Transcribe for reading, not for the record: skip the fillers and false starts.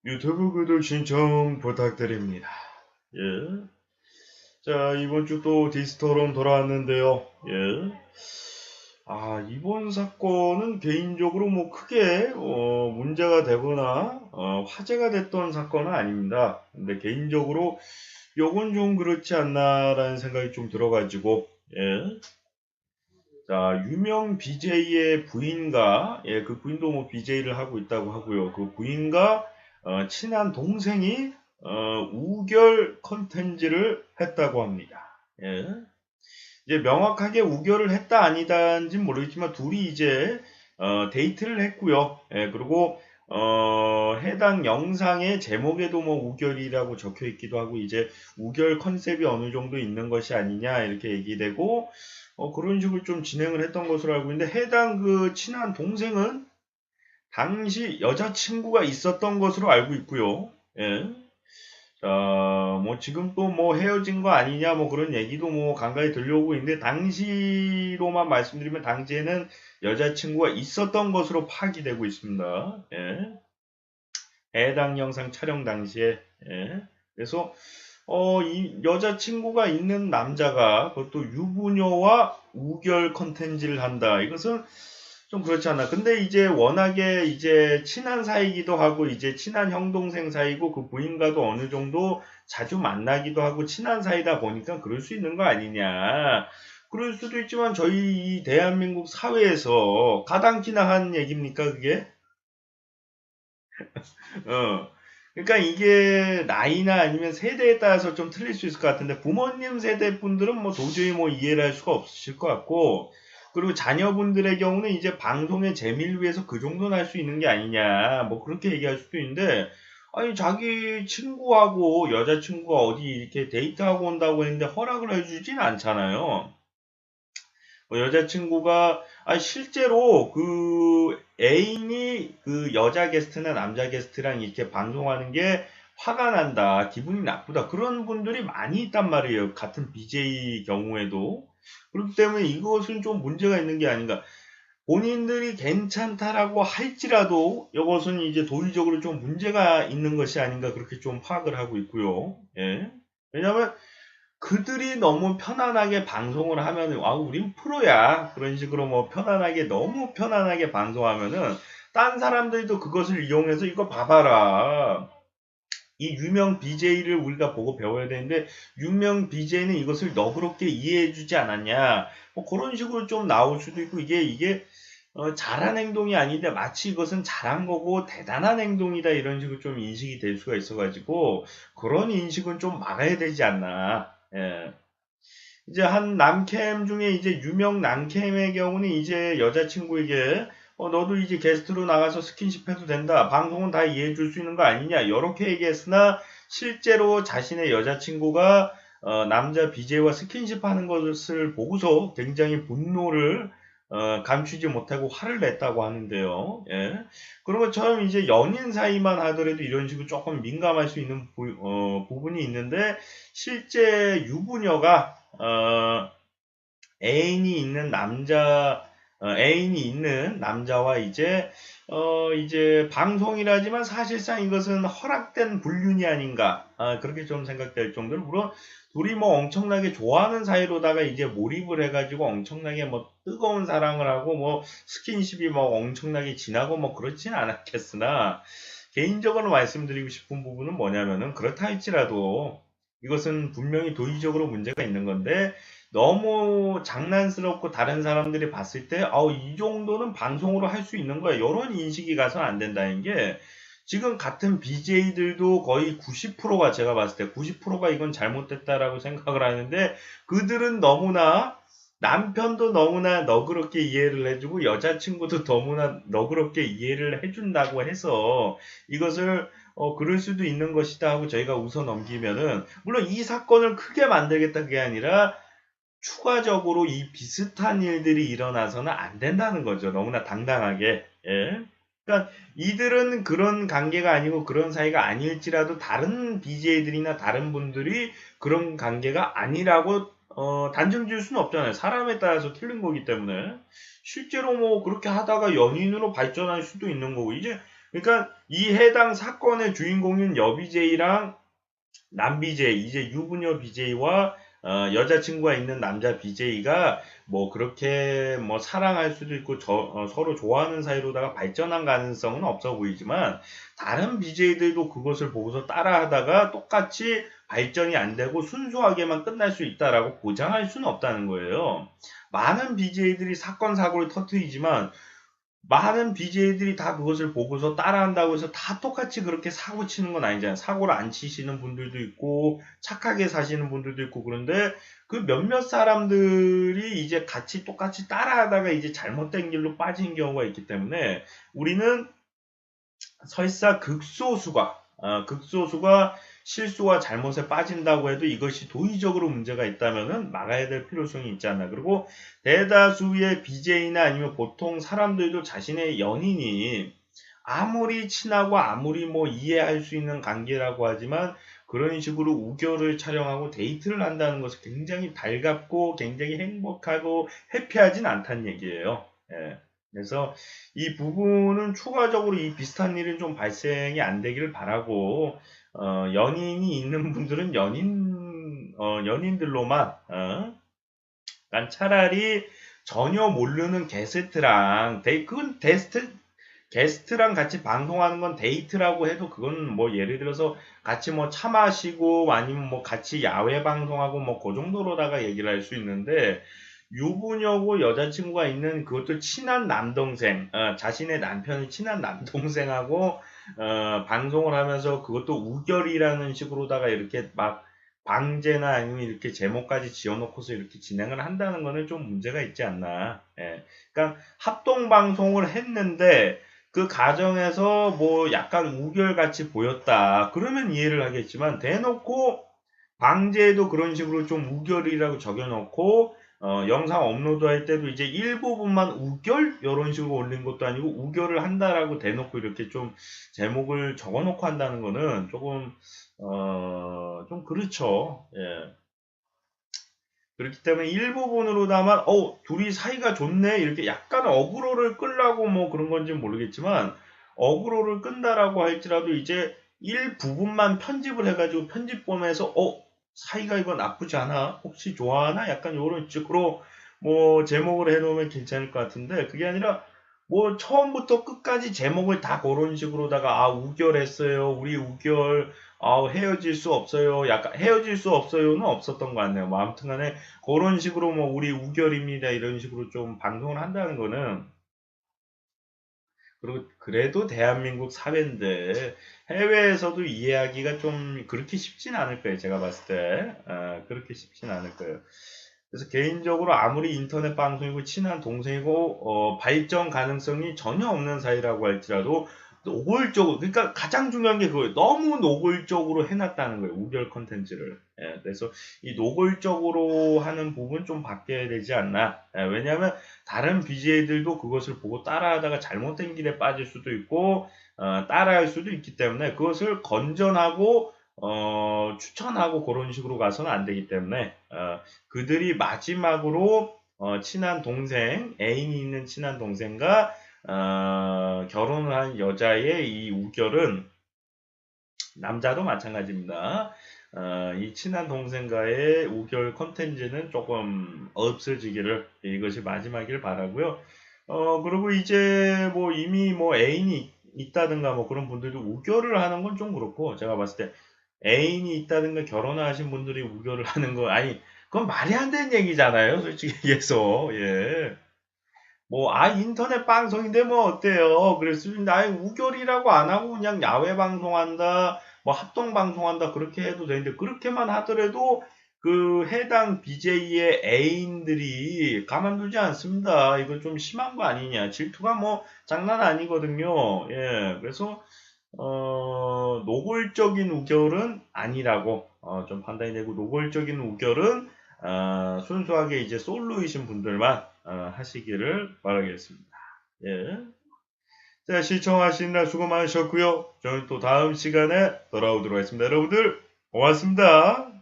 유튜브 구독 신청 부탁드립니다. 예. 자, 이번 주 또 디스토론 돌아왔는데요. 예. 이번 사건은 개인적으로 뭐 크게 문제가 되거나 화제가 됐던 사건은 아닙니다. 근데 개인적으로 요건 좀 그렇지 않나라는 생각이 좀 들어가지고 예. 자, 유명 BJ의 부인과 그 부인도 뭐 BJ를 하고 있다고 하고요. 그 부인과 친한 동생이 우결 컨텐츠를 했다고 합니다. 예. 이제 명확하게 우결을 했다 아니다인지는 모르겠지만 둘이 이제 데이트를 했고요. 예, 그리고 해당 영상의 제목에도 뭐 우결이라고 적혀 있기도 하고 이제 우결 컨셉이 어느 정도 있는 것이 아니냐 이렇게 얘기되고 그런 식으로 좀 진행을 했던 것으로 알고 있는데 해당 그 친한 동생은 당시 여자친구가 있었던 것으로 알고 있고요. 예. 자, 뭐 지금 또 뭐 헤어진 거 아니냐 뭐 그런 얘기도 뭐 간간히 들려오고 있는데 당시로만 말씀드리면 당시에는 여자친구가 있었던 것으로 파악이 되고 있습니다. 예. 해당 영상 촬영 당시에 예. 그래서 이 여자친구가 있는 남자가 그것도 유부녀와 우결 컨텐츠를 한다. 이것은 좀 그렇지 않나. 근데 이제 워낙에 이제 친한 사이기도 하고 이제 친한 형 동생 사이고 그 부인과도 어느 정도 자주 만나기도 하고 친한 사이다 보니까 그럴 수 있는 거 아니냐. 그럴 수도 있지만 저희 이 대한민국 사회에서 가당키나 한 얘기입니까 그게? 어. 그러니까 이게 나이나 아니면 세대에 따라서 좀 틀릴 수 있을 것 같은데 부모님 세대 분들은 뭐 도저히 뭐 이해를 할 수가 없으실 것 같고 그리고 자녀분들의 경우는 이제 방송의 재미를 위해서 그 정도는 할 수 있는 게 아니냐 뭐 그렇게 얘기할 수도 있는데 아니 자기 친구하고 여자친구가 어디 이렇게 데이트하고 온다고 했는데 허락을 해주진 않잖아요. 여자친구가 실제로 그 애인이 그 여자 게스트나 남자 게스트랑 이렇게 방송하는 게 화가 난다, 기분이 나쁘다 그런 분들이 많이 있단 말이에요. 같은 BJ 경우에도 그렇기 때문에 이것은 좀 문제가 있는 게 아닌가. 본인들이 괜찮다라고 할지라도 이것은 이제 도의적으로 좀 문제가 있는 것이 아닌가 그렇게 좀 파악을 하고 있고요. 예. 왜냐하면 그들이 너무 편안하게 방송을 하면은 우린 프로야 그런 식으로 뭐 편안하게 너무 편안하게 방송하면은 딴 사람들도 그것을 이용해서 이거 봐봐라 이 유명 BJ를 우리가 보고 배워야 되는데 유명 BJ는 이것을 너그럽게 이해해주지 않았냐 뭐 그런 식으로 좀 나올 수도 있고 이게 잘한 행동이 아닌데 마치 이것은 잘한 거고 대단한 행동이다 이런 식으로 좀 인식이 될 수가 있어가지고 그런 인식은 좀 막아야 되지 않나. 예. 이제 한 남캠 중에 이제 유명 남캠의 경우는 이제 여자친구에게 너도 이제 게스트로 나가서 스킨십 해도 된다. 방송은 다 이해해 줄 수 있는 거 아니냐. 이렇게 얘기했으나 실제로 자신의 여자친구가 남자 BJ와 스킨십 하는 것을 보고서 굉장히 분노를 감추지 못하고 화를 냈다고 하는데요. 예. 그런 것처럼 이제 연인 사이만 하더라도 이런 식으로 조금 민감할 수 있는 부분이 있는데 실제 유부녀가 애인이 있는 애인이 있는 남자와 이제 방송이라지만 사실상 이것은 허락된 불륜이 아닌가, 그렇게 좀 생각될 정도로, 물론, 둘이 뭐 엄청나게 좋아하는 사이로다가 이제 몰입을 해가지고 엄청나게 뭐 뜨거운 사랑을 하고 뭐 스킨십이 뭐 엄청나게 진하고 뭐 그렇진 않았겠으나, 개인적으로 말씀드리고 싶은 부분은 뭐냐면은, 그렇다 할지라도 이것은 분명히 도의적으로 문제가 있는 건데, 너무 장난스럽고 다른 사람들이 봤을 때, 이 정도는 방송으로 할 수 있는 거야. 이런 인식이 가서는 안 된다는 게, 지금 같은 BJ들도 거의 90%가 제가 봤을 때 90%가 이건 잘못됐다라고 생각을 하는데, 그들은 너무나 남편도 너무나 너그럽게 이해를 해주고 여자친구도 너무나 너그럽게 이해를 해준다고 해서 이것을 그럴 수도 있는 것이다 하고 저희가 웃어 넘기면은 물론 이 사건을 크게 만들겠다 그게 아니라 추가적으로 이 비슷한 일들이 일어나서는 안 된다는 거죠. 너무나 당당하게. 예. 그러니까 이들은 그런 관계가 아니고 그런 사이가 아닐지라도 다른 BJ들이나 다른 분들이 그런 관계가 아니라고 단정 지을 수는 없잖아요. 사람에 따라서 틀린 거기 때문에 실제로 뭐 그렇게 하다가 연인으로 발전할 수도 있는 거고 이제 그러니까 이 해당 사건의 주인공인 여BJ랑 남 BJ, 이제 유부녀 BJ와 여자친구가 있는 남자 BJ가 뭐 그렇게 뭐 사랑할 수도 있고 서로 좋아하는 사이로다가 발전한 가능성은 없어 보이지만 다른 BJ들도 그것을 보고서 따라하다가 똑같이 발전이 안 되고 순수하게만 끝날 수 있다라고 보장할 수는 없다는 거예요. 많은 BJ들이 사건 사고를 터뜨리지만 많은 BJ들이 다 그것을 보고서 따라한다고 해서 다 똑같이 그렇게 사고 치는 건 아니잖아요. 사고를 안 치시는 분들도 있고, 착하게 사시는 분들도 있고, 그런데 그 몇몇 사람들이 이제 같이 똑같이 따라하다가 이제 잘못된 길로 빠진 경우가 있기 때문에 우리는 설사 극소수가 실수와 잘못에 빠진다고 해도 이것이 도의적으로 문제가 있다면은 막아야 될 필요성이 있지 않나. 그리고 대다수의 BJ나 아니면 보통 사람들도 자신의 연인이 아무리 친하고 아무리 뭐 이해할 수 있는 관계라고 하지만 그런 식으로 우결을 촬영하고 데이트를 한다는 것은 굉장히 달갑고 굉장히 행복하고 해피하진 않다는 얘기예요. 예. 그래서 이 부분은 추가적으로 이 비슷한 일은 좀 발생이 안 되기를 바라고 연인이 있는 분들은 연인들로만 난 차라리 전혀 모르는 그건 게스트랑 같이 방송하는 건 데이트라고 해도 그건 뭐 예를 들어서 같이 뭐 차 마시고 아니면 뭐 같이 야외 방송하고 뭐 그 정도로다가 얘기를 할 수 있는데 유부녀고 여자친구가 있는 그것도 친한 남동생, 자신의 남편이 친한 남동생하고 방송을 하면서 그것도 우결이라는 식으로다가 이렇게 막 방제나 아니면 이렇게 제목까지 지어놓고서 이렇게 진행을 한다는 거는 좀 문제가 있지 않나. 예. 그러니까 합동 방송을 했는데 그 가정에서 뭐 약간 우결같이 보였다. 그러면 이해를 하겠지만 대놓고 방제에도 그런 식으로 좀 우결이라고 적여놓고 영상 업로드할 때도 이제 일부분만 우결 이런 식으로 올린 것도 아니고 우결을 한다라고 대놓고 이렇게 좀 제목을 적어놓고 한다는 거는 조금 좀 그렇죠. 예. 그렇기 때문에 일부분으로다만 둘이 사이가 좋네 이렇게 약간 어그로를 끌라고 뭐 그런 건지는 모르겠지만 어그로를 끈다라고 할지라도 이제 일부분만 편집을 해가지고 편집본에서 사이가 이거 나쁘지 않아 혹시 좋아하나 약간 이런 식으로 뭐 제목을 해놓으면 괜찮을 것 같은데 그게 아니라 뭐 처음부터 끝까지 제목을 다 그런 식으로다가 우결했어요 우리 우결 헤어질 수 없어요 약간 헤어질 수 없어요는 없었던 것 같네요 뭐 아무튼 간에 그런 식으로 뭐 우리 우결입니다 이런 식으로 좀 방송을 한다는 거는 그리고 그래도 대한민국 사회인데 해외에서도 이해하기가 좀 그렇게 쉽진 않을 거예요 제가 봤을 때 그렇게 쉽진 않을 거예요 그래서 개인적으로 아무리 인터넷 방송이고 친한 동생이고 발전 가능성이 전혀 없는 사이라고 할지라도 노골적으로 그러니까 가장 중요한 게 그거예요. 너무 노골적으로 해놨다는 거예요. 우결 컨텐츠를. 예, 그래서 이 노골적으로 하는 부분 좀 바뀌어야 되지 않나. 왜냐하면 다른 BJ들도 그것을 보고 따라하다가 잘못된 길에 빠질 수도 있고 따라할 수도 있기 때문에 그것을 건전하고 추천하고 그런 식으로 가서는 안 되기 때문에 그들이 마지막으로 친한 동생, 애인이 있는 친한 동생과 결혼을 한 여자의 이 우결은 남자도 마찬가지입니다. 이 친한 동생과의 우결 컨텐츠는 조금 없어지기를 이것이 마지막일 바라고요. 그리고 이제 뭐 이미 뭐 애인이 있다든가 뭐 그런 분들도 우결을 하는 건 좀 그렇고 제가 봤을 때 애인이 있다든가 결혼을 하신 분들이 우결을 하는 거 아니 그건 말이 안 되는 얘기잖아요. 솔직히 얘기해서 예. 뭐, 인터넷 방송인데 뭐 어때요? 그랬으면 아예 우결이라고 안 하고 그냥 야외 방송한다, 뭐 합동 방송한다, 그렇게 해도 되는데, 그렇게만 하더라도 그 해당 BJ의 애인들이 가만두지 않습니다. 이거 좀 심한 거 아니냐. 질투가 뭐 장난 아니거든요. 예. 그래서, 노골적인 우결은 아니라고, 좀 판단이 되고, 노골적인 우결은 순수하게 이제 솔로이신 분들만 하시기를 바라겠습니다. 예. 자, 시청하시느라 수고 많으셨고요. 저는 또 다음 시간에 돌아오도록 하겠습니다. 여러분들 고맙습니다.